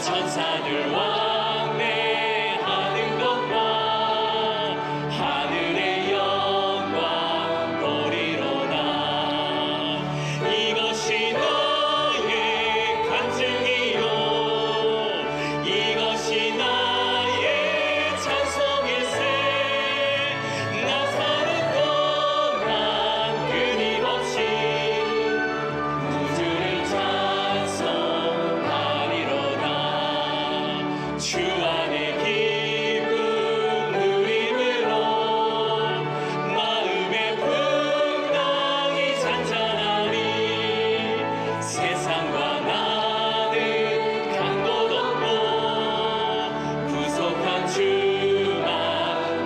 천사들 왕래하는 것과 하늘의 영광 보리로다. 이것이 나의 간증이요 이것이 나의 찬송일세. 나 사는 동안 끊임없이 구주를 찬송하리로다. 주 안에 기쁨 누림으로 마음의 풍랑이 잔잔하니 세상과 나는 간 곳 없고 구속한 주만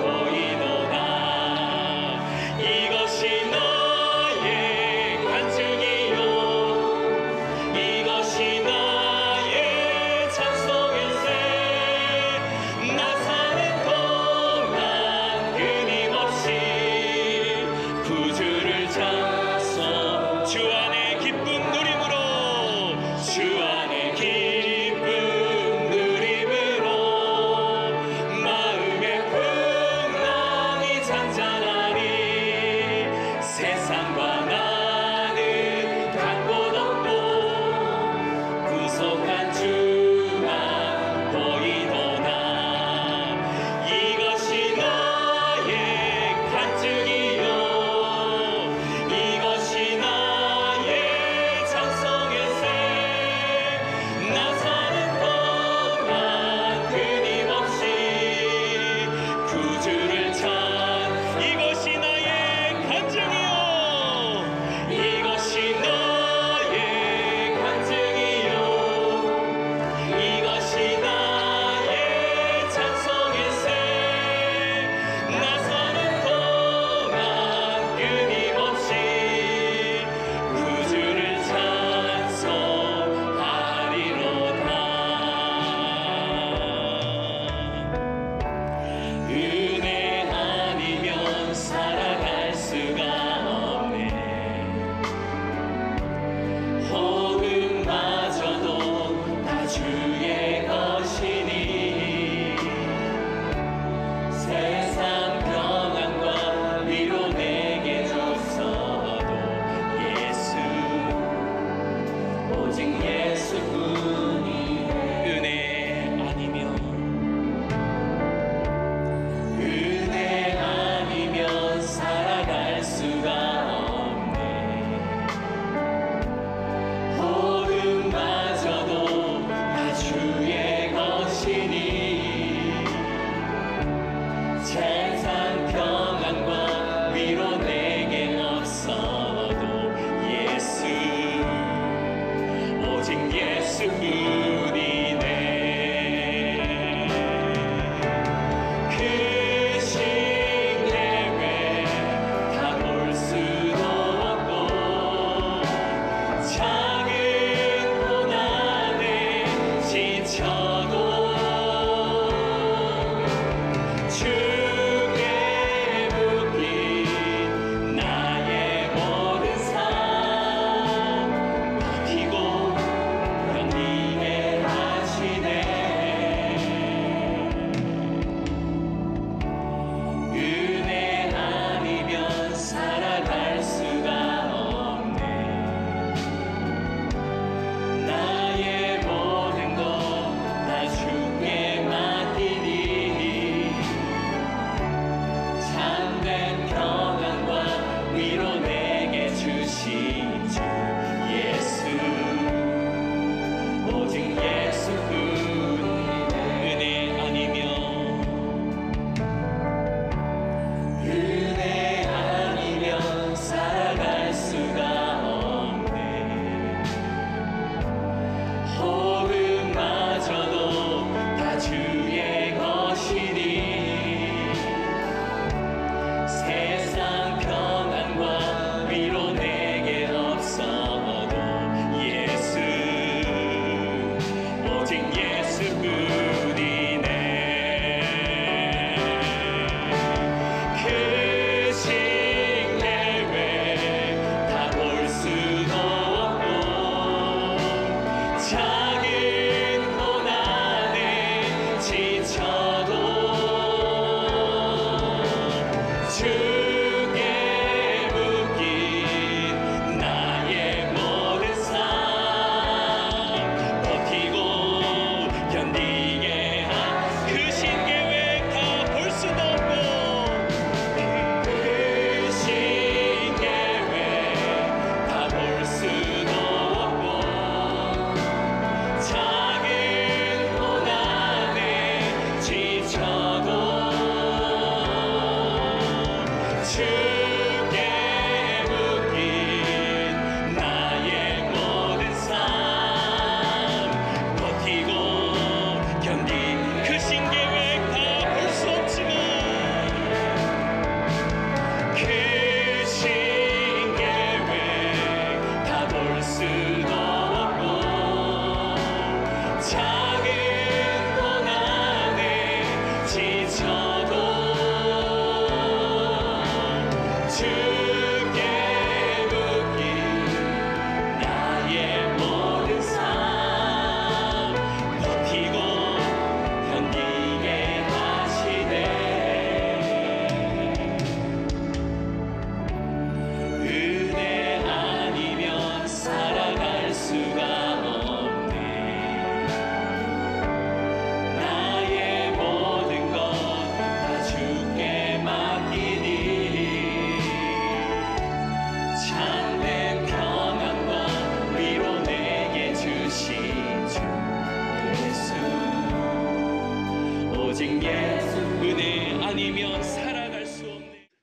보이도다. 이것이 나의 간증이요 이것이 나의 찬송일세.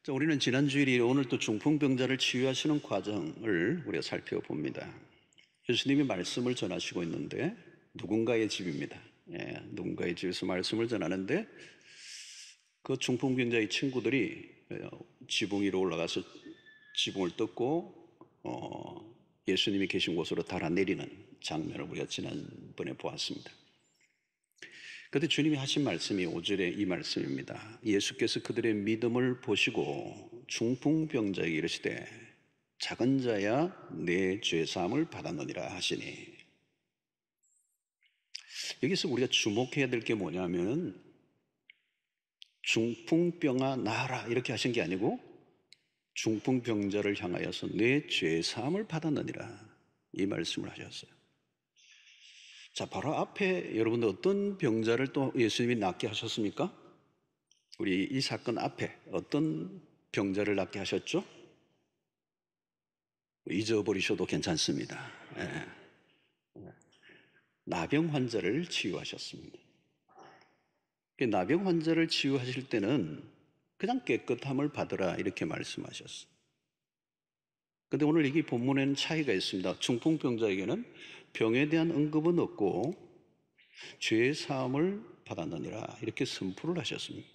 자, 우리는 지난 주일에 오늘 또 중풍병자를 치유하시는 과정을 우리가 살펴봅니다. 예수님이 말씀을 전하시고 있는데 누군가의 집입니다. 누군가의 집에서 말씀을 전하는데 그 중풍병자의 친구들이 지붕 위로 올라가서 지붕을 뜯고 예수님이 계신 곳으로 달아내리는 장면을 우리가 지난번에 보았습니다. 그때 주님이 하신 말씀이 5절에 이 말씀입니다. 예수께서 그들의 믿음을 보시고 중풍병자에게 이르시되 작은 자야 내 죄사함을 받았느니라 하시니, 여기서 우리가 주목해야 될 게 뭐냐면 중풍병아 나아라 이렇게 하신 게 아니고 중풍병자를 향하여서 내 죄사함을 받았느니라 이 말씀을 하셨어요. 자, 바로 앞에 여러분들 어떤 병자를 또 예수님이 낫게 하셨습니까? 우리 이 사건 앞에 어떤 병자를 낫게 하셨죠? 잊어버리셔도 괜찮습니다. 나병 환자를 치유하셨습니다. 나병 환자를 치유하실 때는 그냥 깨끗함을 받으라 이렇게 말씀하셨어요. 그런데 오늘 이 본문에는 차이가 있습니다. 중풍병자에게는 병에 대한 언급은 없고 죄 사함을 받았느니라 이렇게 선포를 하셨습니다.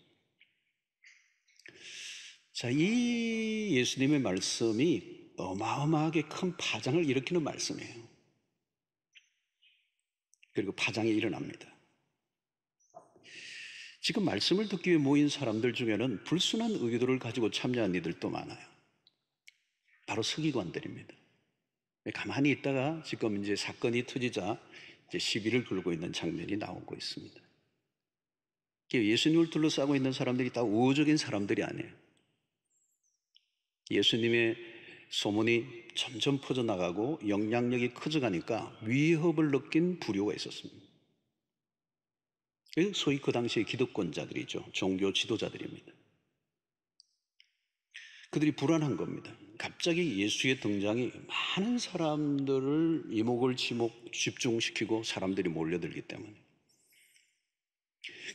자, 이 예수님의 말씀이 어마어마하게 큰 파장을 일으키는 말씀이에요. 그리고 파장이 일어납니다. 지금 말씀을 듣기 위해 모인 사람들 중에는 불순한 의도를 가지고 참여한 이들도 많아요. 바로 서기관들입니다. 가만히 있다가 지금 이제 사건이 터지자 이제 시비를 걸고 있는 장면이 나오고 있습니다. 예수님을 둘러싸고 있는 사람들이 다 우호적인 사람들이 아니에요. 예수님의 소문이 점점 퍼져나가고 영향력이 커져가니까 위협을 느낀 부류가 있었습니다. 소위 그 당시의 기득권자들이죠. 종교 지도자들입니다. 그들이 불안한 겁니다. 갑자기 예수의 등장이 많은 사람들을 이목을 집중시키고 사람들이 몰려들기 때문에.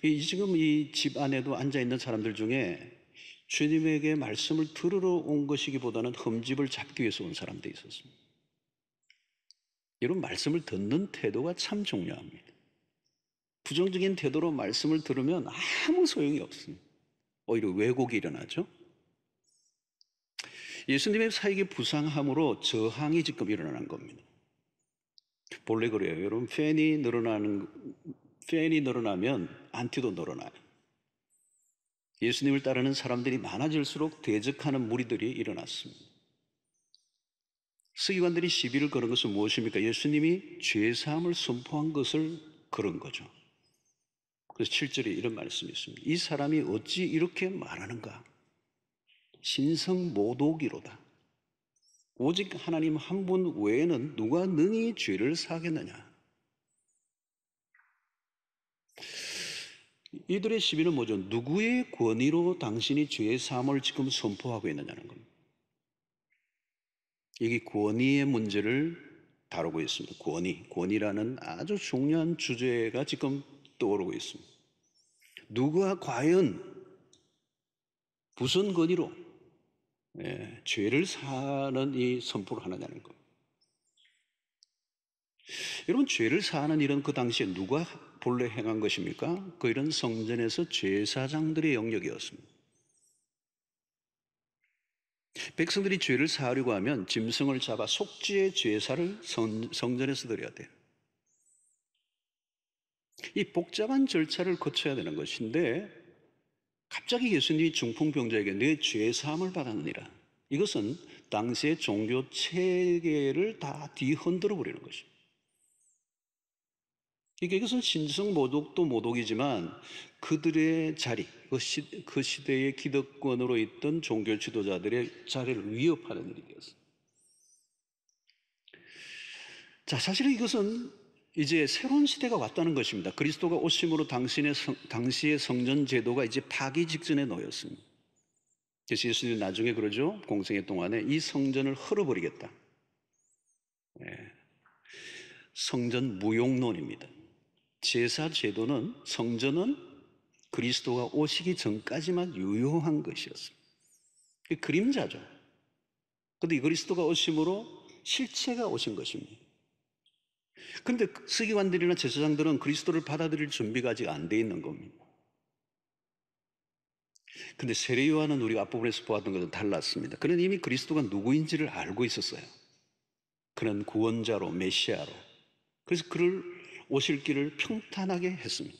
지금 이 집 안에도 앉아있는 사람들 중에 주님에게 말씀을 들으러 온 것이기보다는 흠집을 잡기 위해서 온 사람들이 있었습니다. 여러분, 말씀을 듣는 태도가 참 중요합니다. 부정적인 태도로 말씀을 들으면 아무 소용이 없습니다. 오히려 왜곡이 일어나죠. 예수님의 사역이 부상함으로 저항이 지금 일어나는 겁니다. 본래 그래요. 여러분, 팬이 늘어나면 안티도 늘어나요. 예수님을 따르는 사람들이 많아질수록 대적하는 무리들이 일어났습니다. 서기관들이 시비를 거는 것은 무엇입니까? 예수님이 죄사함을 선포한 것을 그런 거죠. 그래서 7절에 이런 말씀이 있습니다. 이 사람이 어찌 이렇게 말하는가? 신성모독이로다. 오직 하나님 한 분 외에는 누가 능히 죄를 사하겠느냐? 이들의 시비는 뭐죠? 누구의 권위로 당신이 죄의 사함을 지금 선포하고 있느냐는 겁니다. 이게 권위의 문제를 다루고 있습니다. 권위라는 아주 중요한 주제가 지금 떠오르고 있습니다. 누가 과연 무슨 권위로 죄를 사하는 이 선포를 하느냐는 겁니다. 여러분, 죄를 사하는 일은 그 당시에 누가 본래 행한 것입니까? 그 일은 성전에서 제사장들의 영역이었습니다. 백성들이 죄를 사하려고 하면 짐승을 잡아 속죄의 제사를 성전에서 드려야 돼요. 이 복잡한 절차를 거쳐야 되는 것인데 갑자기 예수님이 중풍병자에게 내 죄사함을 받았느니라. 이것은 당시의 종교 체계를 다 뒤흔들어 버리는 것입니다. 이것은 신성모독도 모독이지만 그들의 자리, 그 시대의 기득권으로 있던 종교 지도자들의 자리를 위협하는 일이었어요. 자, 사실 이것은 이제 새로운 시대가 왔다는 것입니다. 그리스도가 오심으로 당시의 성전 제도가 이제 파기 직전에 놓였습니다. 그래서 예수님은 나중에 그러죠. 공생애 동안에 이 성전을 헐어버리겠다. 성전 무용론입니다. 제사 제도는, 성전은 그리스도가 오시기 전까지만 유효한 것이었습니다. 그림자죠. 그런데 이 그리스도가 오심으로 실체가 오신 것입니다. 그런데 서기관들이나 제사장들은 그리스도를 받아들일 준비가 아직 안 돼 있는 겁니다. 근데 세례 요한은 우리가 앞부분에서 보았던 것은 달랐습니다. 그는 이미 그리스도가 누구인지를 알고 있었어요. 그는 구원자로, 메시아로. 그래서 그를 오실 길을 평탄하게 했습니다.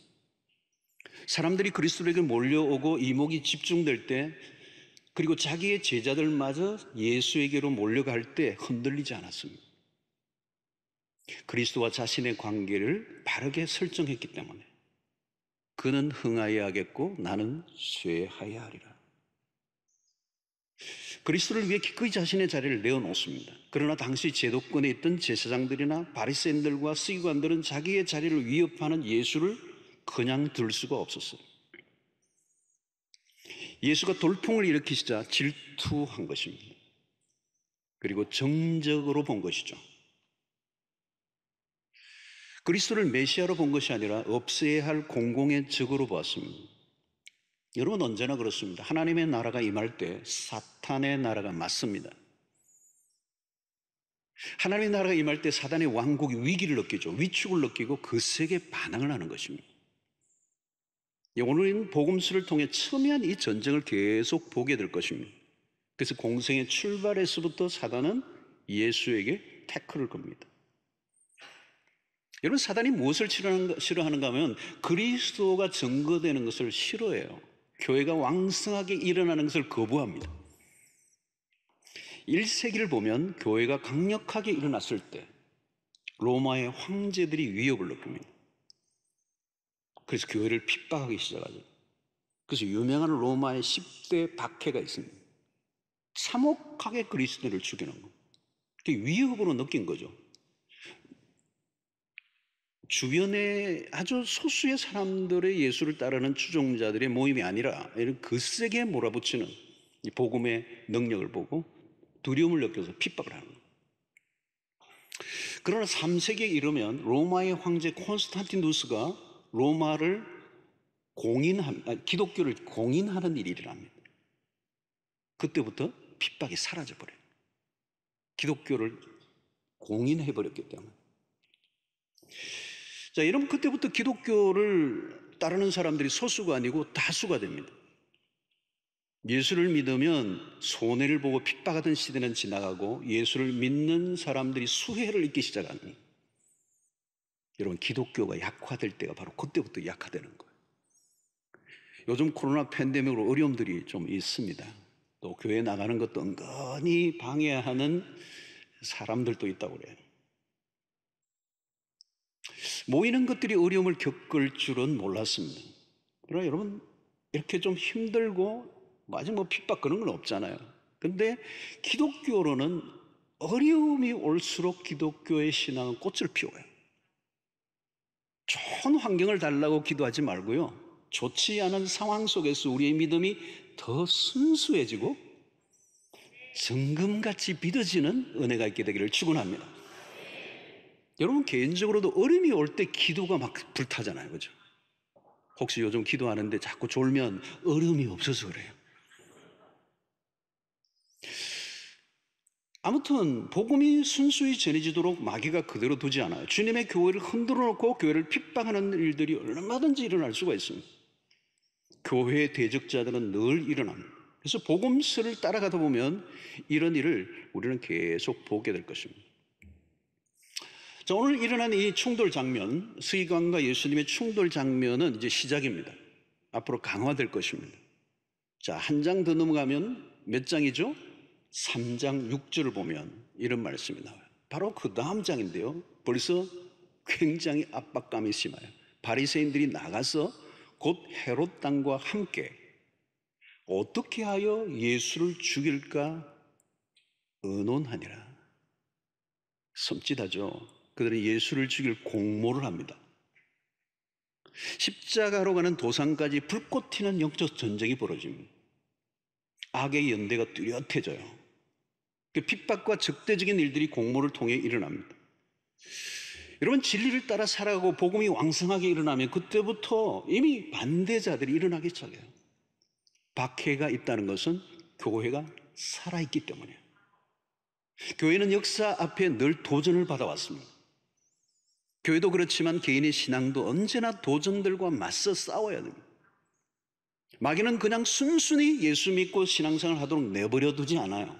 사람들이 그리스도에게 몰려오고 이목이 집중될 때, 그리고 자기의 제자들마저 예수에게로 몰려갈 때 흔들리지 않았습니다. 그리스도와 자신의 관계를 바르게 설정했기 때문에 그는 흥하여야 하겠고 나는 쇠하여야 하리라. 그리스도를 위해 기꺼이 자신의 자리를 내어놓습니다. 그러나 당시 제도권에 있던 제사장들이나 바리새인들과 서기관들은 자기의 자리를 위협하는 예수를 그냥 둘 수가 없었어요. 예수가 돌풍을 일으키시자 질투한 것입니다. 그리고 정적으로 본 것이죠. 그리스도를 메시아로 본 것이 아니라 없애야 할 공공의 적으로 보았습니다. 여러분 언제나 그렇습니다. 하나님의 나라가 임할 때 사탄의 나라가 맞습니다. 하나님의 나라가 임할 때 사단의 왕국이 위기를 느끼죠. 위축을 느끼고 그 세계에 반응을 하는 것입니다. 오늘은 복음서를 통해 첨예한 이 전쟁을 계속 보게 될 것입니다. 그래서 공생의 출발에서부터 사단은 예수에게 태클을 겁니다. 여러분 사단이 무엇을 싫어하는가 하면 그리스도가 증거되는 것을 싫어해요. 교회가 왕성하게 일어나는 것을 거부합니다. 1세기를 보면 교회가 강력하게 일어났을 때 로마의 황제들이 위협을 느낍니다. 그래서 교회를 핍박하기 시작하죠. 그래서 유명한 로마의 10대 박해가 있습니다. 참혹하게 그리스도를 죽이는 거. 그게 위협으로 느낀 거죠. 주변에 아주 소수의 사람들의 예수를 따르는 추종자들의 모임이 아니라 이런 거세게 몰아붙이는 이 복음의 능력을 보고 두려움을 느껴서 핍박을 하는 거예요. 그러나 3세기에 이르면 로마의 황제 콘스탄티누스가 로마를 기독교를 공인하는 일이 일어납니다. 그때부터 핍박이 사라져버려요. 기독교를 공인해버렸기 때문에. 자, 여러분 그때부터 기독교를 따르는 사람들이 소수가 아니고 다수가 됩니다. 예수를 믿으면 손해를 보고 핍박하던 시대는 지나가고 예수를 믿는 사람들이 수혜를 입기 시작합니다. 여러분 기독교가 약화될 때가 바로 그때부터 약화되는 거예요. 요즘 코로나 팬데믹으로 어려움들이 좀 있습니다. 또 교회 나가는 것도 은근히 방해하는 사람들도 있다고 그래요. 모이는 것들이 어려움을 겪을 줄은 몰랐습니다. 그러나 여러분 이렇게 좀 힘들고 아직 핍박 그런 건 없잖아요. 근데 기독교로는 어려움이 올수록 기독교의 신앙은 꽃을 피워요. 좋은 환경을 달라고 기도하지 말고요. 좋지 않은 상황 속에서 우리의 믿음이 더 순수해지고 정금같이 믿어지는 은혜가 있게 되기를 축원합니다. 여러분 개인적으로도 어려움이 올 때 기도가 막 불타잖아요. 그죠? 혹시 요즘 기도하는데 자꾸 졸면 어려움이 없어서 그래요. 아무튼 복음이 순수히 전해지도록 마귀가 그대로 두지 않아요. 주님의 교회를 흔들어 놓고 교회를 핍박하는 일들이 얼마든지 일어날 수가 있습니다. 교회의 대적자들은 늘 일어납니다. 그래서 복음서를 따라가다 보면 이런 일을 우리는 계속 보게 될 것입니다. 자, 오늘 일어난 이 충돌 장면, 서기관과 예수님의 충돌 장면은 이제 시작입니다. 앞으로 강화될 것입니다. 자, 한 장 더 넘어가면 몇 장이죠? 3장 6절을 보면 이런 말씀이 나와요. 바로 그 다음 장인데요. 벌써 굉장히 압박감이 심해요. 바리새인들이 나가서 곧 헤롯 당과 함께 어떻게 하여 예수를 죽일까 의논하니라. 섬찟하죠. 그들은 예수를 죽일 공모를 합니다. 십자가로 가는 도상까지 불꽃 튀는 영적 전쟁이 벌어집니다. 악의 연대가 뚜렷해져요. 그 핍박과 적대적인 일들이 공모를 통해 일어납니다. 여러분 진리를 따라 살아가고 복음이 왕성하게 일어나면 그때부터 이미 반대자들이 일어나기 시작해요. 박해가 있다는 것은 교회가 살아있기 때문이에요. 교회는 역사 앞에 늘 도전을 받아왔습니다. 교회도 그렇지만 개인의 신앙도 언제나 도전들과 맞서 싸워야 됩니다. 마귀는 그냥 순순히 예수 믿고 신앙생활 하도록 내버려 두지 않아요.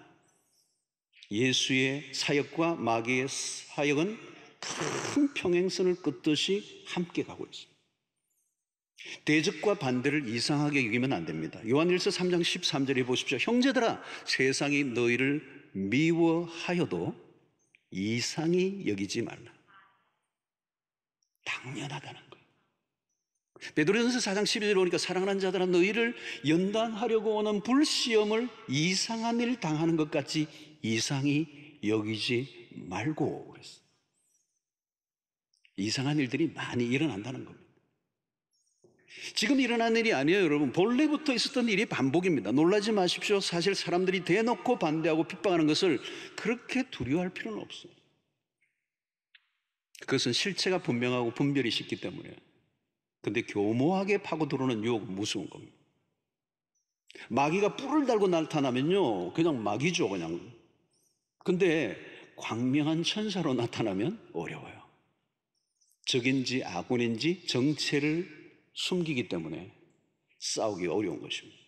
예수의 사역과 마귀의 사역은 큰 평행선을 긋듯이 함께 가고 있습니다. 대적과 반대를 이상하게 여기면 안 됩니다. 요한일서 3장 13절에 보십시오. 형제들아, 세상이 너희를 미워하여도 이상히 여기지 말라. 당연하다는 거예요. 베드로전서 4장 12절에 보니까 사랑하는 자들아, 너희를 연단하려고 오는 불시험을 이상한 일 당하는 것 같이 이상히 여기지 말고 그랬어요. 이상한 일들이 많이 일어난다는 겁니다. 지금 일어난 일이 아니에요, 여러분. 본래부터 있었던 일이 반복입니다. 놀라지 마십시오. 사실 사람들이 대놓고 반대하고 핍박하는 것을 그렇게 두려워할 필요는 없어요. 그것은 실체가 분명하고 분별이 쉽기 때문이에요. 근데 교모하게 파고 들어오는 유혹은 무서운 겁니다. 마귀가 뿔을 달고 나타나면요, 그냥 마귀죠, 그냥. 근데 광명한 천사로 나타나면 어려워요. 적인지 아군인지 정체를 숨기기 때문에 싸우기 어려운 것입니다.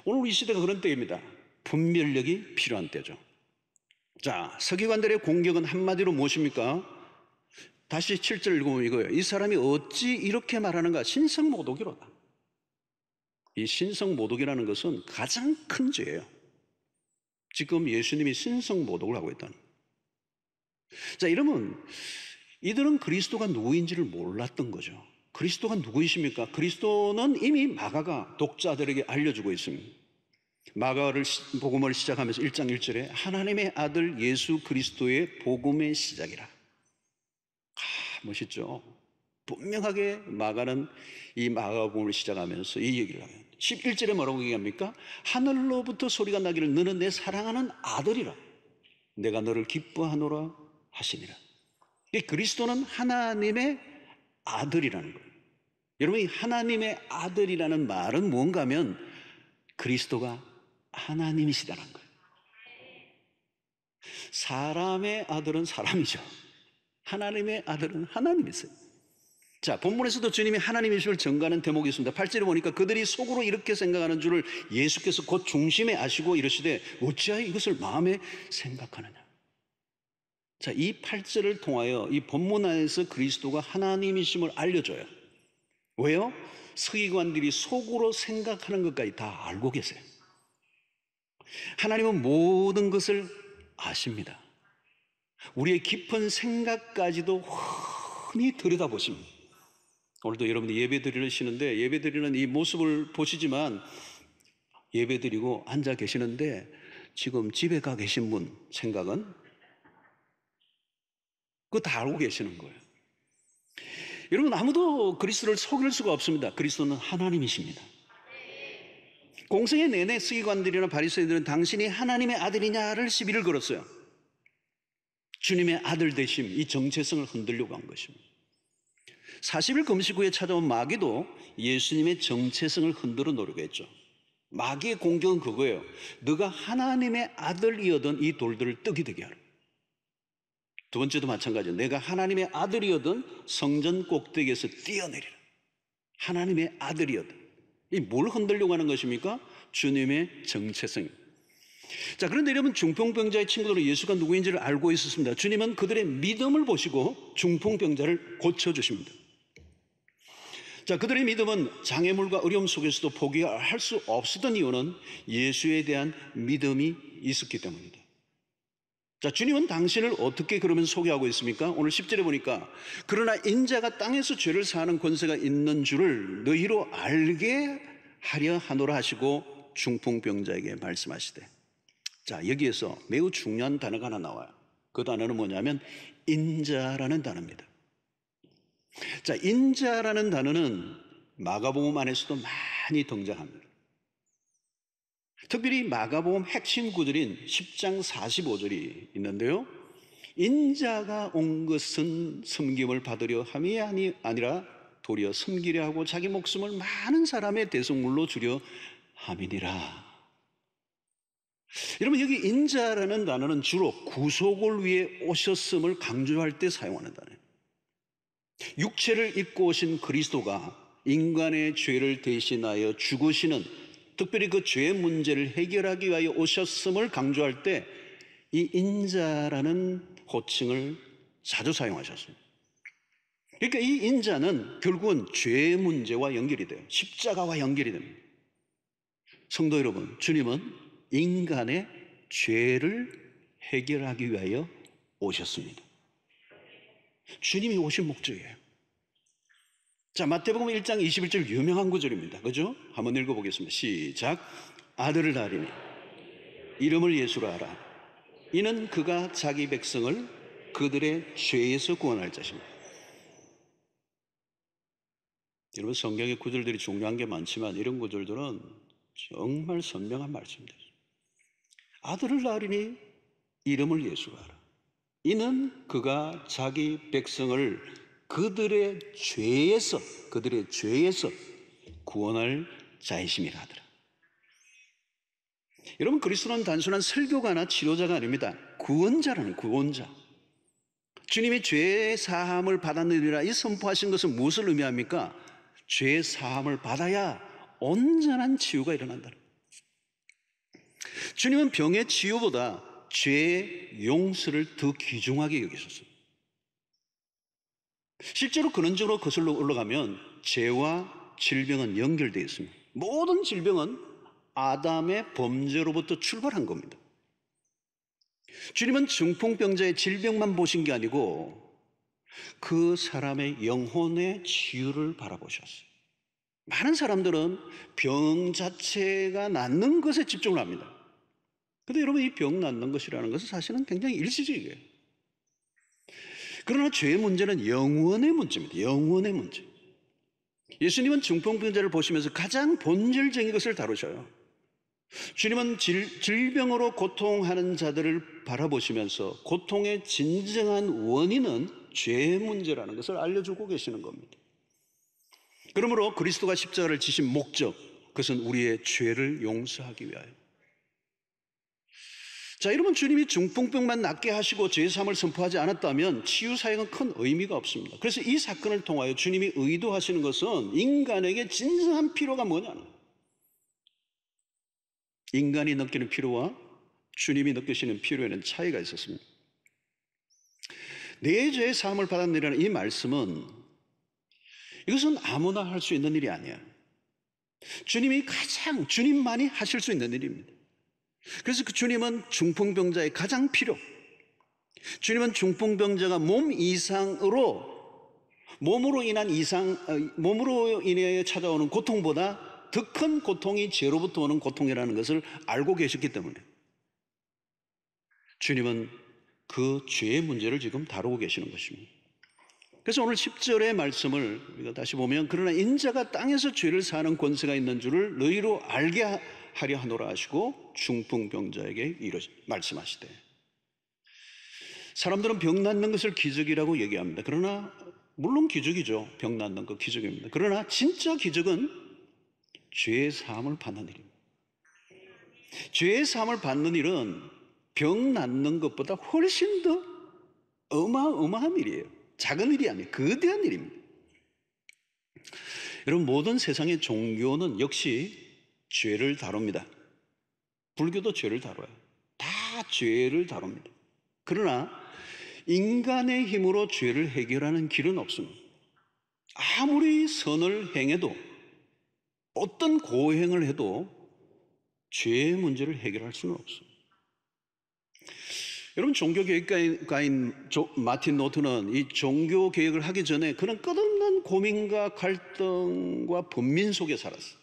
오늘 이 시대가 그런 때입니다. 분별력이 필요한 때죠. 자, 서기관들의 공격은 한마디로 무엇입니까? 다시 7절 읽으면 이거예요. 이 사람이 어찌 이렇게 말하는가? 신성모독이로다. 이 신성모독이라는 것은 가장 큰 죄예요. 지금 예수님이 신성모독을 하고 있다는 거예요. 자, 이러면 이들은 그리스도가 누구인지를 몰랐던 거죠. 그리스도가 누구이십니까? 그리스도는 이미 마가가 독자들에게 알려주고 있습니다. 마가를 복음을 시작하면서 1장 1절에 하나님의 아들 예수 그리스도의 복음의 시작이라. 멋있죠? 분명하게 마가는 이 마가복음을 시작하면서 이 얘기를 해요. 11절에 뭐라고 얘기합니까? 하늘로부터 소리가 나기를 너는 내 사랑하는 아들이라. 내가 너를 기뻐하노라 하시니라. 이 그리스도는 하나님의 아들이라는 거예요. 여러분, 이 하나님의 아들이라는 말은 뭔가 하면 그리스도가 하나님이시다는 거예요. 사람의 아들은 사람이죠. 하나님의 아들은 하나님이세요. 자, 본문에서도 주님이 하나님이심을 증거하는 대목이 있습니다. 8절에 보니까 그들이 속으로 이렇게 생각하는 줄을 예수께서 곧 중심에 아시고 이러시되 어찌하여 이것을 마음에 생각하느냐. 자, 이 8절을 통하여 이 본문 안에서 그리스도가 하나님이심을 알려줘요. 왜요? 서기관들이 속으로 생각하는 것까지 다 알고 계세요. 하나님은 모든 것을 아십니다. 우리의 깊은 생각까지도 훤히 들여다보십니다. 오늘도 여러분들 예배 드리시는데 예배 드리는 이 모습을 보시지만 예배 드리고 앉아 계시는데 지금 집에 가 계신 분 생각은 그거 다 알고 계시는 거예요. 여러분, 아무도 그리스도를 속일 수가 없습니다. 그리스도는 하나님이십니다. 공생의 내내 서기관들이나 바리새인들은 당신이 하나님의 아들이냐를 시비를 걸었어요. 주님의 아들 되심, 이 정체성을 흔들려고 한 것입니다. 40일 금식 후에 찾아온 마귀도 예수님의 정체성을 흔들어 놓으려고 했죠. 마귀의 공격은 그거예요. 너가 하나님의 아들이어든 이 돌들을 떡이 되게 하라. 두 번째도 마찬가지예요. 내가 하나님의 아들이어든 성전 꼭대기에서 뛰어내리라. 하나님의 아들이어든. 이 뭘 흔들려고 하는 것입니까? 주님의 정체성입니다. 자, 그런데 여러분, 중풍병자의 친구들은 예수가 누구인지를 알고 있었습니다. 주님은 그들의 믿음을 보시고 중풍병자를 고쳐주십니다. 자, 그들의 믿음은 장애물과 어려움 속에서도 포기할 수 없었던 이유는 예수에 대한 믿음이 있었기 때문입니다. 자, 주님은 당신을 어떻게 그러면 소개하고 있습니까? 오늘 10절에 보니까 그러나 인자가 땅에서 죄를 사하는 권세가 있는 줄을 너희로 알게 하려 하노라 하시고 중풍병자에게 말씀하시되, 자, 여기에서 매우 중요한 단어가 하나 나와요. 그 단어는 뭐냐면 인자라는 단어입니다. 자, 인자라는 단어는 마가복음 안에서도 많이 등장합니다. 특별히 마가복음 핵심 구절인 10장 45절이 있는데요. 인자가 온 것은 섬김을 받으려 함이 아니라 도리어 섬기려 하고 자기 목숨을 많은 사람의 대속물로 주려 함이니라. 여러분, 여기 인자라는 단어는 주로 구속을 위해 오셨음을 강조할 때 사용하는 단어예요. 육체를 입고 오신 그리스도가 인간의 죄를 대신하여 죽으시는, 특별히 그 죄의 문제를 해결하기 위하여 오셨음을 강조할 때 이 인자라는 호칭을 자주 사용하셨어요. 그러니까 이 인자는 결국은 죄의 문제와 연결이 돼요. 십자가와 연결이 됩니다. 성도 여러분, 주님은 인간의 죄를 해결하기 위하여 오셨습니다. 주님이 오신 목적이에요. 자, 마태복음 1장 21절 유명한 구절입니다. 그죠? 한번 읽어보겠습니다. 시작. 아들을 낳으리니 이름을 예수라 하라. 이는 그가 자기 백성을 그들의 죄에서 구원할 자십니다. 여러분, 성경의 구절들이 중요한 게 많지만 이런 구절들은 정말 선명한 말씀입니다. 아들을 낳으리니 이름을 예수라 하라. 이는 그가 자기 백성을 그들의 죄에서 구원할 자이심이라 하더라. 여러분, 그리스도는 단순한 설교가나 치료자가 아닙니다. 구원자라는 구원자. 주님이 죄 사함을 받았느니라 이 선포하신 것은 무엇을 의미합니까? 죄 사함을 받아야 온전한 치유가 일어난다. 주님은 병의 치유보다 죄의 용서를 더 귀중하게 여기셨어요. 실제로 근원적으로 거슬러 올라가면 죄와 질병은 연결되어 있습니다. 모든 질병은 아담의 범죄로부터 출발한 겁니다. 주님은 중풍병자의 질병만 보신 게 아니고 그 사람의 영혼의 치유를 바라보셨어요. 많은 사람들은 병 자체가 낫는 것에 집중을 합니다. 그런데 여러분, 이 병 낫는 것이라는 것은 사실은 굉장히 일시적이에요. 그러나 죄의 문제는 영원의 문제입니다. 영원의 문제. 예수님은 중풍병자를 보시면서 가장 본질적인 것을 다루셔요. 주님은 질병으로 고통하는 자들을 바라보시면서 고통의 진정한 원인은 죄의 문제라는 것을 알려주고 계시는 겁니다. 그러므로 그리스도가 십자가를 지신 목적, 그것은 우리의 죄를 용서하기 위하여. 자, 여러분, 주님이 중풍병만 낫게 하시고 죄사함을 선포하지 않았다면 치유 사역은 큰 의미가 없습니다. 그래서 이 사건을 통하여 주님이 의도하시는 것은 인간에게 진정한 필요가 뭐냐는 거예요. 인간이 느끼는 필요와 주님이 느끼시는 필요에는 차이가 있었습니다. 내 죄의 사함을 받았느라는 이 말씀은 이것은 아무나 할 수 있는 일이 아니에요. 주님만이 하실 수 있는 일입니다. 그래서 그 주님은 중풍병자의 가장 필요, 주님은 중풍병자가 몸으로 인해 찾아오는 고통보다 더 큰 고통이 죄로부터 오는 고통이라는 것을 알고 계셨기 때문에 주님은 그 죄의 문제를 지금 다루고 계시는 것입니다. 그래서 오늘 10절의 말씀을 우리가 다시 보면, 그러나 인자가 땅에서 죄를 사하는 권세가 있는 줄을 너희로 알게 하려 하노라 하시고 중풍병자에게 말씀하시되, 사람들은 병 낫는 것을 기적이라고 얘기합니다. 그러나 물론 기적이죠. 병 낫는 거 기적입니다. 그러나 진짜 기적은 죄의 사함을 받는 일입니다. 죄의 사함을 받는 일은 병 낫는 것보다 훨씬 더 어마어마한 일이에요. 작은 일이 아니에요. 거대한 일입니다. 여러분, 모든 세상의 종교는 역시 죄를 다룹니다. 불교도 죄를 다뤄요. 다 죄를 다룹니다. 그러나 인간의 힘으로 죄를 해결하는 길은 없습니다. 아무리 선을 행해도, 어떤 고행을 해도 죄의 문제를 해결할 수는 없습니다. 여러분, 종교개혁가인 마틴 노트는 이 종교개혁을 하기 전에 그는 끝없는 고민과 갈등과 번민 속에 살았어요.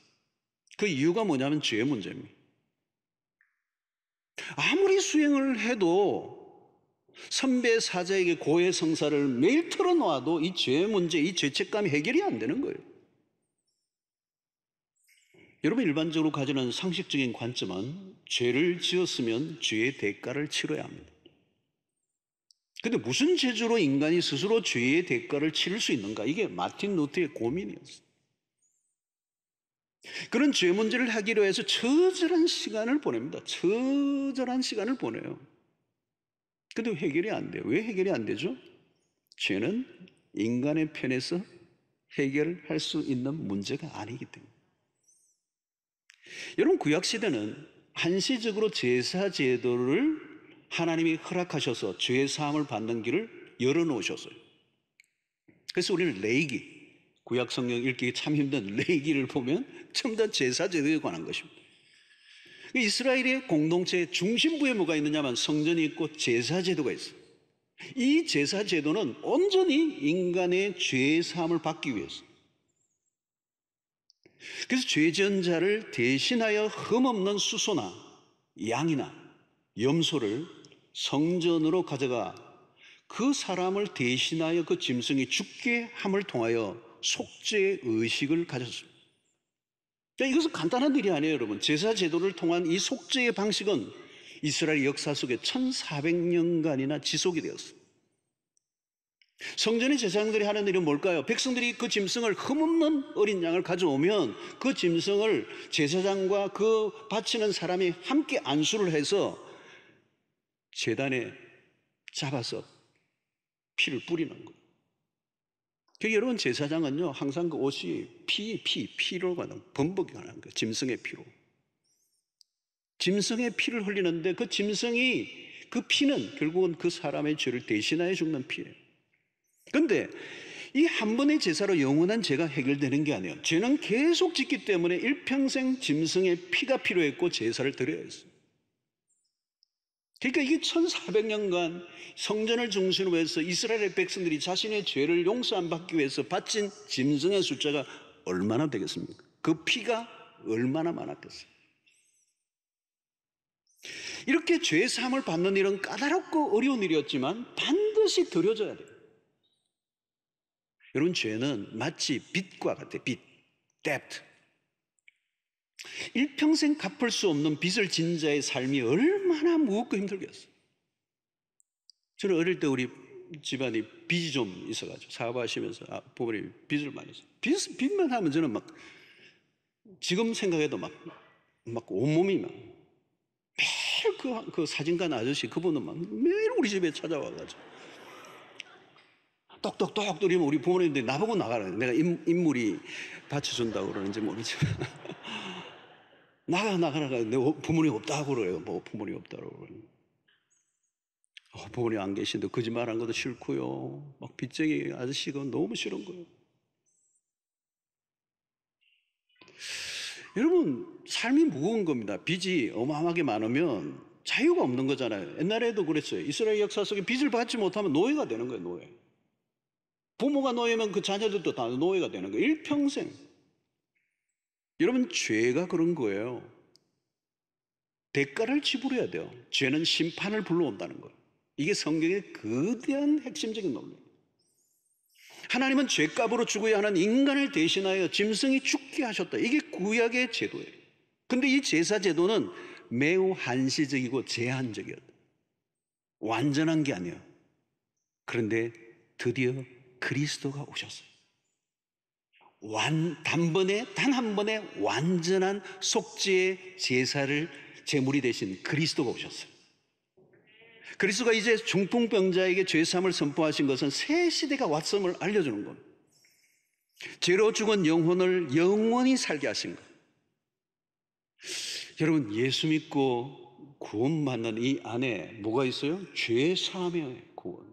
그 이유가 뭐냐면 죄의 문제입니다. 아무리 수행을 해도 선배 사자에게 고해 성사를 매일 털어놓아도 이 죄의 문제, 이 죄책감이 해결이 안 되는 거예요. 여러분, 일반적으로 가지는 상식적인 관점은 죄를 지었으면 죄의 대가를 치러야 합니다. 근데 무슨 재주로 인간이 스스로 죄의 대가를 치를 수 있는가? 이게 마틴 루터의 고민이었어요. 그런 죄 문제를 하기로 해서 처절한 시간을 보냅니다. 처절한 시간을 보내요. 근데 해결이 안 돼요. 왜 해결이 안 되죠? 죄는 인간의 편에서 해결할 수 있는 문제가 아니기 때문에. 여러분, 구약시대는 한시적으로 제사 제도를 하나님이 허락하셔서 죄 사함을 받는 길을 열어놓으셨어요. 그래서 우리는 레위기, 구약 성경 읽기 참 힘든 레위기를 보면 전부 다 제사 제도에 관한 것입니다. 이스라엘의 공동체의 중심부에 뭐가 있느냐면 성전이 있고 제사 제도가 있어요. 이 제사 제도는 온전히 인간의 죄 사함을 받기 위해서. 그래서 죄 지은 자를 대신하여 흠없는 수소나 양이나 염소를 성전으로 가져가 그 사람을 대신하여 그 짐승이 죽게 함을 통하여 속죄 의식을 가졌습니다. 그러니까 이것은 간단한 일이 아니에요, 여러분. 제사 제도를 통한 이 속죄의 방식은 이스라엘 역사 속에 1400년간이나 지속이 되었어요. 성전의 제사장들이 하는 일은 뭘까요? 백성들이 그 짐승을 흠없는 어린 양을 가져오면 그 짐승을 제사장과 그 바치는 사람이 함께 안수를 해서 제단에 잡아서 피를 뿌리는 거예요. 그러니까 여러분, 제사장은요 항상 그 옷이 피로 가는 범벅이 가는 거예요. 짐승의 피로. 짐승의 피를 흘리는데 그 짐승이 그 피는 결국은 그 사람의 죄를 대신하여 죽는 피예요. 그런데 이 한 번의 제사로 영원한 죄가 해결되는 게 아니에요. 죄는 계속 짓기 때문에 일평생 짐승의 피가 필요했고 제사를 드려야 했어요. 그러니까 이게 1400년간 성전을 중심으로 해서 이스라엘의 백성들이 자신의 죄를 용서 안 받기 위해서 바친 짐승의 숫자가 얼마나 되겠습니까? 그 피가 얼마나 많았겠어요. 이렇게 죄 사함을 받는 일은 까다롭고 어려운 일이었지만 반드시 드려져야 돼요. 여러분, 죄는 마치 빚과 같아요. 빚, debt. 일평생 갚을 수 없는 빚을 진 자의 삶이 얼마나 무겁고 힘들겠어요. 저는 어릴 때 우리 집안이 빚이 좀 있어가지고 사업하시면서 부모님이 빚을 많이 했어요. 빚만 하면 저는 막 지금 생각해도 막 온몸이 막 매일 그 사진관 아저씨 그분은 막 매일 우리 집에 찾아와가지고 똑똑똑 들이면 우리 부모님들이 나보고 나가라. 내가 인물이 받쳐준다고 그러는지 모르지만 나가라. 내 부모님 없다고 그래요. 뭐 부모님 없다고 그러니. 부모님 안 계신데 거짓말한 것도 싫고요. 막 빚쟁이 아저씨가 너무 싫은 거예요. 여러분, 삶이 무거운 겁니다. 빚이 어마어마하게 많으면 자유가 없는 거잖아요. 옛날에도 그랬어요. 이스라엘 역사 속에 빚을 받지 못하면 노예가 되는 거예요. 노예. 부모가 노예면 그 자녀들도 다 노예가 되는 거예요. 일평생. 여러분, 죄가 그런 거예요. 대가를 지불해야 돼요. 죄는 심판을 불러온다는 거예요. 이게 성경의 거대한 핵심적인 논리예요. 하나님은 죄값으로 죽어야 하는 인간을 대신하여 짐승이 죽게 하셨다. 이게 구약의 제도예요. 근데 이 제사 제도는 매우 한시적이고 제한적이었다. 완전한 게 아니에요. 그런데 드디어 그리스도가 오셨어요. 단 한 번의 완전한 속죄의 제물이 되신 그리스도가 오셨어요. 그리스도가 이제 중풍병자에게 죄사함을 선포하신 것은 새 시대가 왔음을 알려주는 겁니다. 죄로 죽은 영혼을 영원히 살게 하신 것. 여러분, 예수 믿고 구원받는 이 안에 뭐가 있어요? 죄사함의 구원.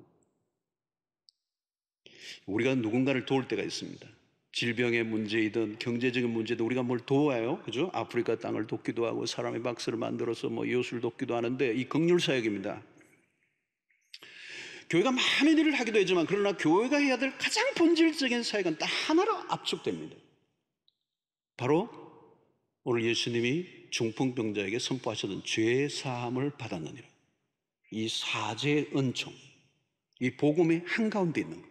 우리가 누군가를 도울 때가 있습니다. 질병의 문제이든 경제적인 문제든 우리가 뭘 도와요. 그죠? 아프리카 땅을 돕기도 하고 사람의 박스를 만들어서 이웃을 돕기도 하는데 이 긍휼 사역입니다. 교회가 많은 일을 하기도 하지만 그러나 교회가 해야 될 가장 본질적인 사역은 딱 하나로 압축됩니다. 바로 오늘 예수님이 중풍병자에게 선포하셨던 죄 사함을 받았느니라. 이 사죄의 은총, 이 복음의 한가운데 있는 것.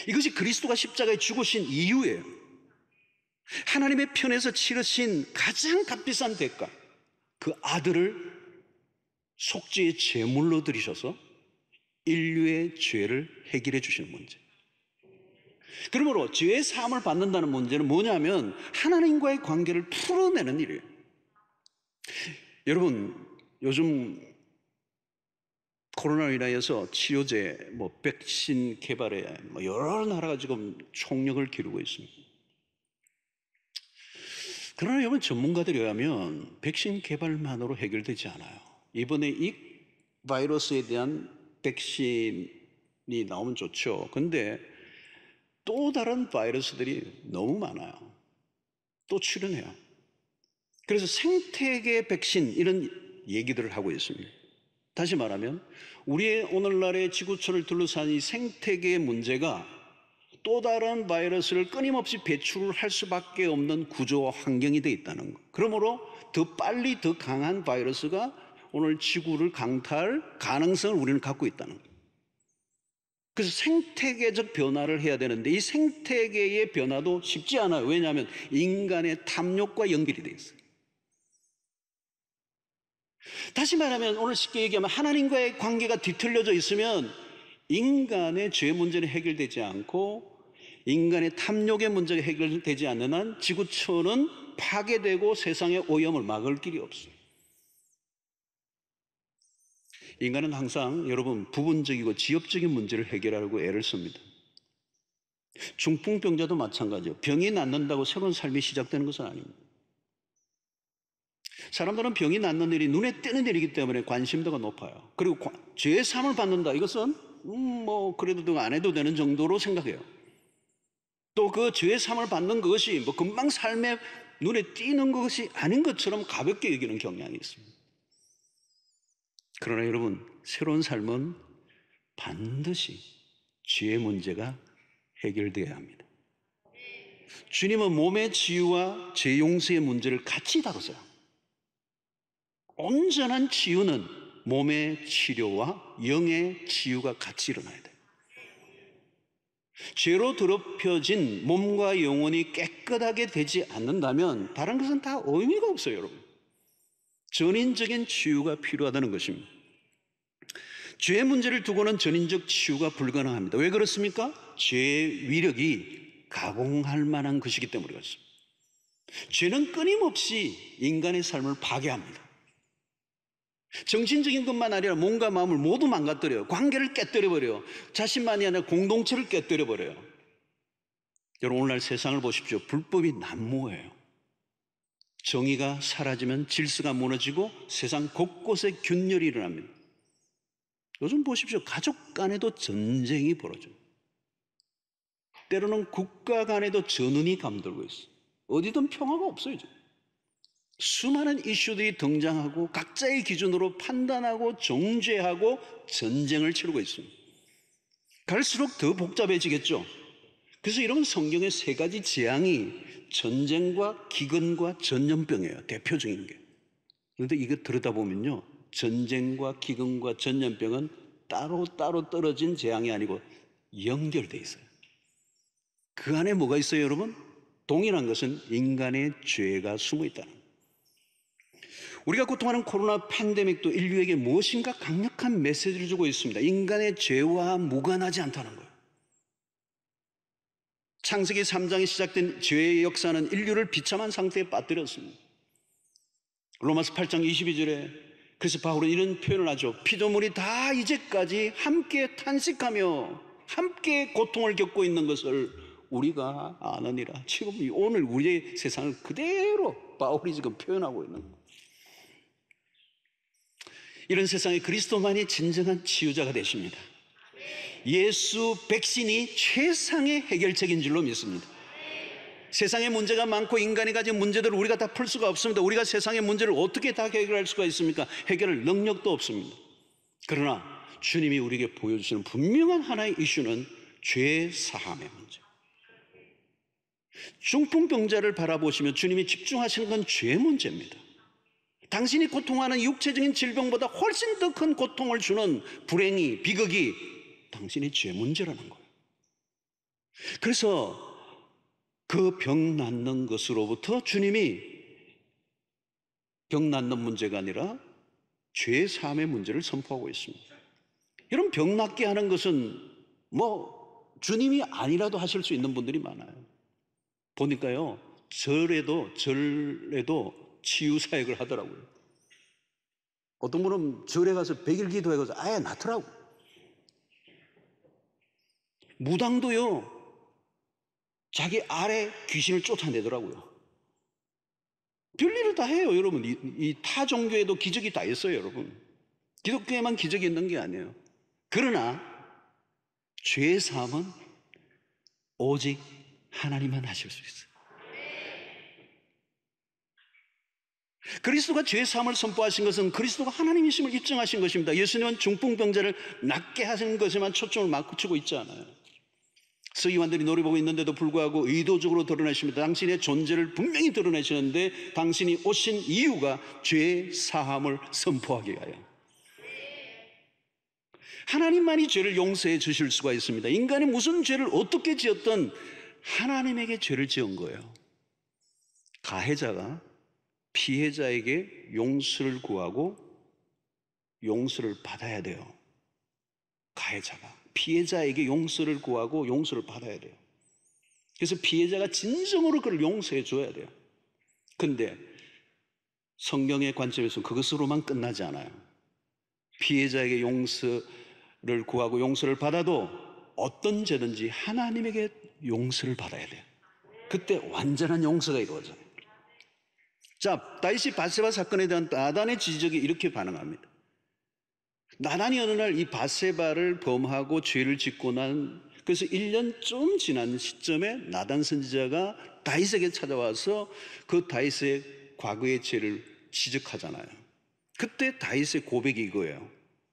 이것이 그리스도가 십자가에 죽으신 이유예요. 하나님의 편에서 치르신 가장 값비싼 대가, 그 아들을 속죄의 제물로 드리셔서 인류의 죄를 해결해 주시는 문제. 그러므로 죄의 사함을 받는다는 문제는 뭐냐면 하나님과의 관계를 풀어내는 일이에요. 여러분, 요즘 코로나로 인하여서 치료제, 백신 개발에 여러 나라가 지금 총력을 기울이고 있습니다. 그러나 여러분, 전문가들에 의하면 백신 개발만으로 해결되지 않아요. 이번에 이 바이러스에 대한 백신이 나오면 좋죠. 근데 또 다른 바이러스들이 너무 많아요. 또 출현해요. 그래서 생태계 백신 이런 얘기들을 하고 있습니다. 다시 말하면 우리의 오늘날의 지구촌을 둘러싼 이 생태계의 문제가 또 다른 바이러스를 끊임없이 배출을 할 수밖에 없는 구조와 환경이 되어 있다는 것. 그러므로 더 빨리 더 강한 바이러스가 오늘 지구를 강타할 가능성을 우리는 갖고 있다는 것. 그래서 생태계적 변화를 해야 되는데 이 생태계의 변화도 쉽지 않아요. 왜냐하면 인간의 탐욕과 연결이 되어 있어요. 다시 말하면 오늘 쉽게 얘기하면 하나님과의 관계가 뒤틀려져 있으면 인간의 죄 문제는 해결되지 않고 인간의 탐욕의 문제가 해결되지 않는 한 지구촌은 파괴되고 세상의 오염을 막을 길이 없어요. 인간은 항상 여러분 부분적이고 지엽적인 문제를 해결하려고 애를 씁니다. 중풍병자도 마찬가지예요. 병이 낫는다고 새로운 삶이 시작되는 것은 아닙니다. 사람들은 병이 낫는 일이 눈에 띄는 일이기 때문에 관심도가 높아요. 그리고 죄의 사함을 받는다. 이것은 그래도 안 해도 되는 정도로 생각해요. 또 그 죄의 사함을 받는 것이 금방 삶에 눈에 띄는 것이 아닌 것처럼 가볍게 여기는 경향이 있습니다. 그러나 여러분, 새로운 삶은 반드시 죄의 문제가 해결되어야 합니다. 주님은 몸의 치유와 죄 용서의 문제를 같이 다루세요. 온전한 치유는 몸의 치료와 영의 치유가 같이 일어나야 돼요. 죄로 더럽혀진 몸과 영혼이 깨끗하게 되지 않는다면 다른 것은 다 의미가 없어요, 여러분. 전인적인 치유가 필요하다는 것입니다. 죄 문제를 두고는 전인적 치유가 불가능합니다. 왜 그렇습니까? 죄의 위력이 가공할 만한 것이기 때문에 그렇습니다. 죄는 끊임없이 인간의 삶을 파괴합니다. 정신적인 것만 아니라 몸과 마음을 모두 망가뜨려요. 관계를 깨뜨려버려요. 자신만이 아니라 공동체를 깨뜨려버려요. 여러분, 오늘날 세상을 보십시오. 불법이 난무해요. 정의가 사라지면 질서가 무너지고 세상 곳곳에 균열이 일어납니다. 요즘 보십시오. 가족 간에도 전쟁이 벌어져요. 때로는 국가 간에도 전운이 감돌고 있어요. 어디든 평화가 없어요. 이제. 수많은 이슈들이 등장하고 각자의 기준으로 판단하고 정죄하고 전쟁을 치르고 있습니다. 갈수록 더 복잡해지겠죠. 그래서 이런 성경의 세 가지 재앙이 전쟁과 기근과 전염병이에요. 대표적인 게. 그런데 이거 들여다보면요, 전쟁과 기근과 전염병은 따로따로 떨어진 재앙이 아니고 연결되어 있어요. 그 안에 뭐가 있어요, 여러분? 동일한 것은 인간의 죄가 숨어 있다는 거예요. 우리가 고통하는 코로나 팬데믹도 인류에게 무엇인가 강력한 메시지를 주고 있습니다. 인간의 죄와 무관하지 않다는 거예요. 창세기 3장에 시작된 죄의 역사는 인류를 비참한 상태에 빠뜨렸습니다. 로마서 8장 22절에 그래서 바울은 이런 표현을 하죠. 피조물이 다 이제까지 함께 탄식하며 함께 고통을 겪고 있는 것을 우리가 아느니라. 지금 오늘 우리의 세상을 그대로 바울이 지금 표현하고 있는 거예요. 이런 세상에 그리스도만이 진정한 치유자가 되십니다. 예수 백신이 최상의 해결책인 줄로 믿습니다. 세상에 문제가 많고 인간이 가진 문제들을 우리가 다 풀 수가 없습니다. 우리가 세상의 문제를 어떻게 다 해결할 수가 있습니까? 해결할 능력도 없습니다. 그러나 주님이 우리에게 보여주시는 분명한 하나의 이슈는 죄 사함의 문제. 중풍병자를 바라보시면 주님이 집중하시는 건 죄 문제입니다. 당신이 고통하는 육체적인 질병보다 훨씬 더 큰 고통을 주는 불행이, 비극이 당신의 죄 문제라는 거예요. 그래서 그 병 낫는 것으로부터 주님이 병 낫는 문제가 아니라 죄 사함의 문제를 선포하고 있습니다. 여러분, 병 낫게 하는 것은 주님이 아니라도 하실 수 있는 분들이 많아요. 보니까요, 절에도 치유 사역을 하더라고요. 어떤 분은 절에 가서 100일 기도해가서 아예 낫더라고요. 무당도요, 자기 아래 귀신을 쫓아내더라고요. 별일을 다 해요, 여러분. 이 타 종교에도 기적이 다 있어요, 여러분. 기독교에만 기적이 있는 게 아니에요. 그러나 죄 사함은 오직 하나님만 하실 수 있어요. 그리스도가 죄 사함을 선포하신 것은 그리스도가 하나님이심을 입증하신 것입니다. 예수님은 중풍병자를 낫게 하신 것에만 초점을 맞추고 있지 않아요. 서기관들이 노려보고 있는데도 불구하고 의도적으로 드러내십니다. 당신의 존재를 분명히 드러내시는데 당신이 오신 이유가 죄 사함을 선포하기 위하여. 하나님만이 죄를 용서해 주실 수가 있습니다. 인간이 무슨 죄를 어떻게 지었든 하나님에게 죄를 지은 거예요. 가해자가 피해자에게 용서를 구하고 용서를 받아야 돼요. 가해자가 피해자에게 용서를 구하고 용서를 받아야 돼요. 그래서 피해자가 진정으로 그를 용서해 줘야 돼요. 근데 성경의 관점에서 그것으로만 끝나지 않아요. 피해자에게 용서를 구하고 용서를 받아도 어떤 죄든지 하나님에게 용서를 받아야 돼요. 그때 완전한 용서가 이루어져요. 자, 다윗이 바세바 사건에 대한 나단의 지적이 이렇게 반응합니다. 나단이 어느 날 이 바세바를 범하고 죄를 짓고 그래서 1년 좀 지난 시점에 나단 선지자가 다윗에게 찾아와서 그 다윗의 과거의 죄를 지적하잖아요. 그때 다윗의 고백이 이거예요.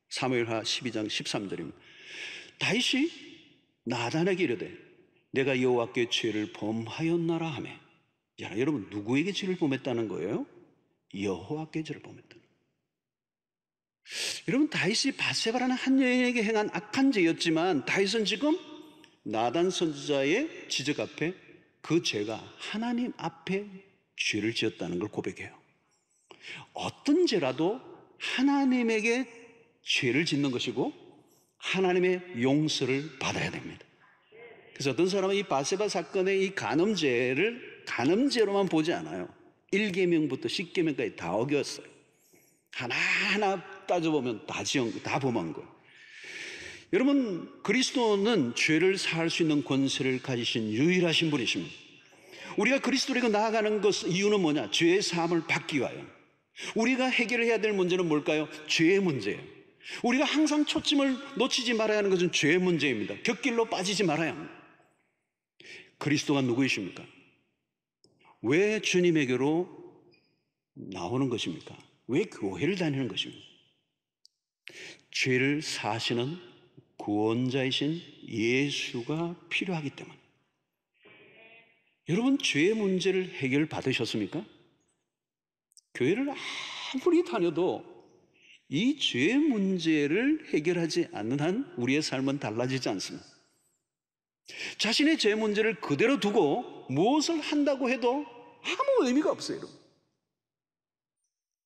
사무엘하 12장 13절입니다. 다윗이 나단에게 이르되 내가 여호와께 죄를 범하였나라 하며. 야, 여러분, 누구에게 죄를 범했다는 거예요? 여호와께 죄를 범했다. 여러분, 다윗이 바세바라는 한 여인에게 행한 악한 죄였지만 다윗은 지금 나단 선지자의 지적 앞에 그 죄가 하나님 앞에 죄를 지었다는 걸 고백해요. 어떤 죄라도 하나님에게 죄를 짓는 것이고 하나님의 용서를 받아야 됩니다. 그래서 어떤 사람은 이 바세바 사건의 이 간음죄를 간음죄로만 보지 않아요. 1계명부터 10계명까지 다 어겼어요. 하나하나 따져보면 다 범한 거예요. 여러분, 그리스도는 죄를 사할 수 있는 권세를 가지신 유일하신 분이십니다. 우리가 그리스도에게 나아가는 이유는 뭐냐? 죄의 사함을 받기 위하여. 우리가 해결해야 될 문제는 뭘까요? 죄의 문제예요. 우리가 항상 초점을 놓치지 말아야 하는 것은 죄의 문제입니다. 곁길로 빠지지 말아야 합니다. 그리스도가 누구이십니까? 왜 주님에게로 나오는 것입니까? 왜 교회를 다니는 것입니까? 죄를 사하시는 구원자이신 예수가 필요하기 때문에. 여러분, 죄의 문제를 해결받으셨습니까? 교회를 아무리 다녀도 이 죄의 문제를 해결하지 않는 한 우리의 삶은 달라지지 않습니다. 자신의 죄 문제를 그대로 두고 무엇을 한다고 해도 아무 의미가 없어요, 여러분.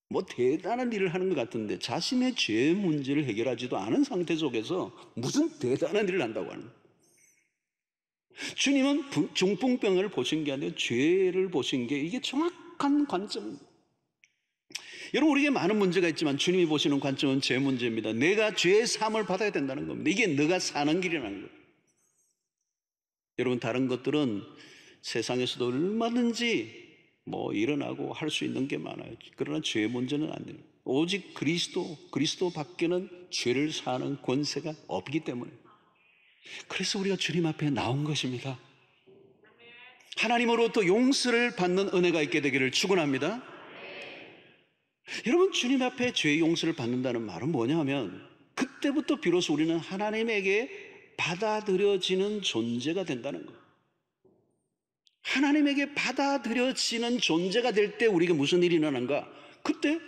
뭐 대단한 일을 하는 것 같은데 자신의 죄 문제를 해결하지도 않은 상태 속에서 무슨 대단한 일을 한다고 하는 거예요. 주님은 중풍병을 보신 게 아니라 죄를 보신 게 이게 정확한 관점입니다. 여러분, 우리에게 많은 문제가 있지만 주님이 보시는 관점은 죄 문제입니다. 내가 죄의 사함을 받아야 된다는 겁니다. 이게 너가 사는 길이라는 거예요. 여러분, 다른 것들은 세상에서도 얼마든지 일어나고 할 수 있는 게 많아요. 그러나 죄의 문제는 아니에요. 오직 그리스도 밖에는 죄를 사는 권세가 없기 때문에. 그래서 우리가 주님 앞에 나온 것입니다. 하나님으로부터 용서를 받는 은혜가 있게 되기를 축원합니다. 여러분, 주님 앞에 죄의 용서를 받는다는 말은 뭐냐 하면 그때부터 비로소 우리는 하나님에게 받아들여지는 존재가 된다는 거예요. 하나님에게 받아들여지는 존재가 될 때 우리가 무슨 일이 일어나는가? 그때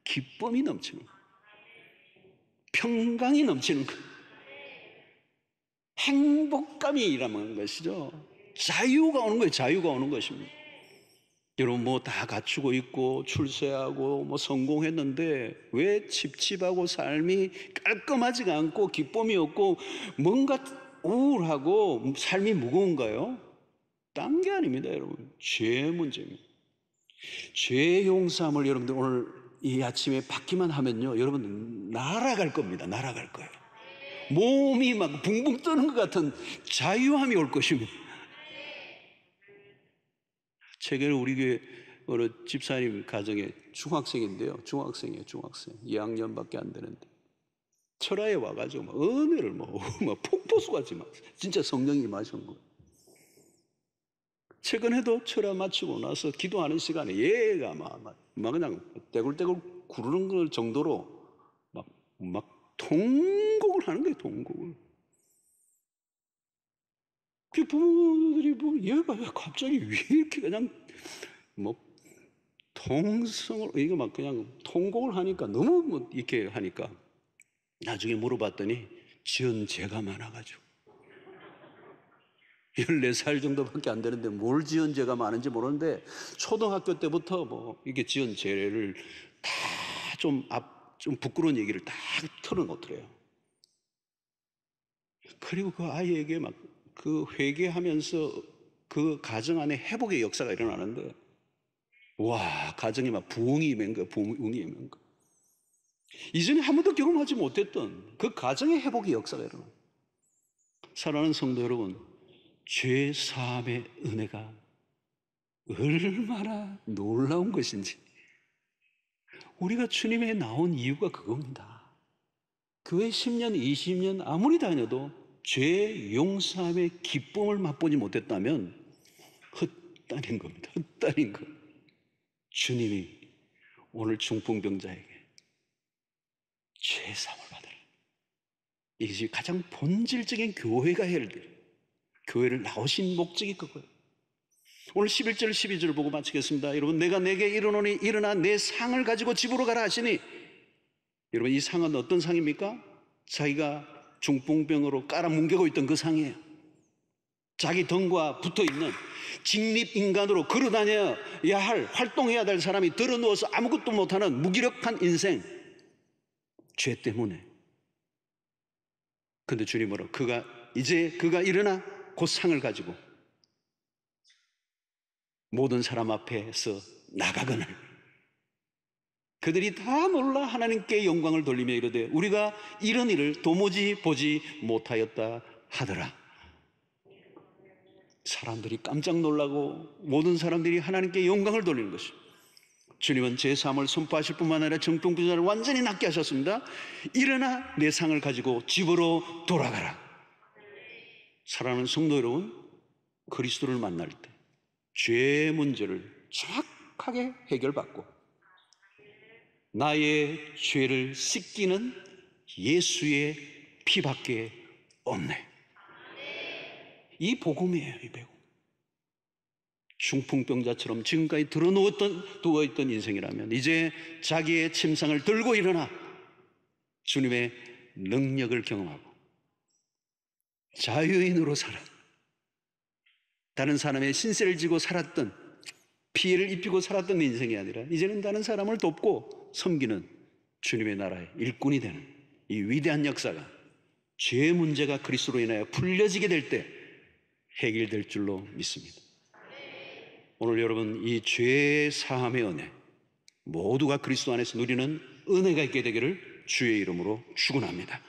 기쁨이 넘치는 거예요. 평강이 넘치는 거예요. 행복감이 일어나는 것이죠. 자유가 오는 거예요. 자유가 오는 것입니다. 여러분, 다 갖추고 있고 출세하고 성공했는데 왜 칩칩하고 삶이 깔끔하지가 않고 기쁨이 없고 뭔가 우울하고 삶이 무거운가요? 딴 게 아닙니다, 여러분. 죄 문제입니다. 죄 용서함을 여러분들 오늘 이 아침에 받기만 하면요, 여러분 날아갈 겁니다. 날아갈 거예요. 몸이 막 붕붕 뜨는 것 같은 자유함이 올 것입니다. 최근에 우리 교회 어느 집사님 가정에 중학생인데요. 중학생이에요, 중학생. 2학년밖에 안 되는데. 철화에 와가지고 막 은혜를 막 폭포수같이 막 진짜 성령이 임하신 거예요. 최근에도 철화 마치고 나서 기도하는 시간에 얘가 막 그냥 떼굴떼굴 구르는 걸 정도로 막 통곡을 하는 거예요, 통곡을. 그 부모들이 뭐 얘가 왜 갑자기 왜 이렇게 그냥 통성을 이거 막 그냥 통곡을 하니까 너무 이렇게 하니까 나중에 물어봤더니 지은 죄가 많아가지고 14살 정도밖에 안 되는데 뭘 지은 죄가 많은지 모르는데 초등학교 때부터 이게 지은 죄를 다 좀 부끄러운 얘기를 다 털어놓더래요. 그리고 그 아이에게 막 그 회개하면서 그 가정 안에 회복의 역사가 일어나는데 와, 가정에 막 부흥이 임한 거야, 부흥이 임한 거. 이전에 한 번도 경험하지 못했던 그 가정의 회복의 역사가 일어나. 사랑하는 성도 여러분, 죄 사함의 은혜가 얼마나 놀라운 것인지 우리가 주님에 나온 이유가 그겁니다. 교회 10년, 20년 아무리 다녀도 죄 용서함의 기쁨을 맛보지 못했다면 헛다닌 겁니다. 헛다닌 것. 주님이 오늘 중풍병자에게 죄 사함을 받으라. 이것이 가장 본질적인 교회가 해야 할 일. 교회를 나오신 목적이 그거예요. 오늘 11절 12절 보고 마치겠습니다. 여러분, 내가 내게 이르노니 일어나 내 상을 가지고 집으로 가라 하시니, 여러분 이 상은 어떤 상입니까? 자기가 중풍병으로 깔아뭉개고 있던 그 상이에요. 자기 덩과 붙어있는 직립인간으로 걸어다녀야 할, 활동해야 될 사람이 들어누워서 아무것도 못하는 무기력한 인생, 죄 때문에. 근데 주님 뭐라고? 그가 일어나 곧 상을 가지고 모든 사람 앞에서 나가거늘 그들이 다 놀라 하나님께 영광을 돌리며 이르되 우리가 이런 일을 도무지 보지 못하였다 하더라. 사람들이 깜짝 놀라고 모든 사람들이 하나님께 영광을 돌리는 것입니다. 주님은 제 삶을 선포하실 뿐만 아니라 중풍병자를 완전히 낫게 하셨습니다. 일어나 내 상을 가지고 집으로 돌아가라. 사랑하는 성도 여러분, 그리스도를 만날 때 죄 문제를 정확하게 해결받고 나의 죄를 씻기는 예수의 피밖에 없네. 이 복음이에요, 이 복음. 중풍병자처럼 지금까지 누워있던 인생이라면 이제 자기의 침상을 들고 일어나 주님의 능력을 경험하고 자유인으로 살아 다른 사람의 신세를 지고 살았던, 피해를 입히고 살았던 인생이 아니라 이제는 다른 사람을 돕고 섬기는 주님의 나라의 일꾼이 되는 이 위대한 역사가 죄 문제가 그리스도로 인하여 풀려지게 될 때 해결될 줄로 믿습니다. 오늘 여러분 이 죄 사함의 은혜, 모두가 그리스도 안에서 누리는 은혜가 있게 되기를 주의 이름으로 축원합니다.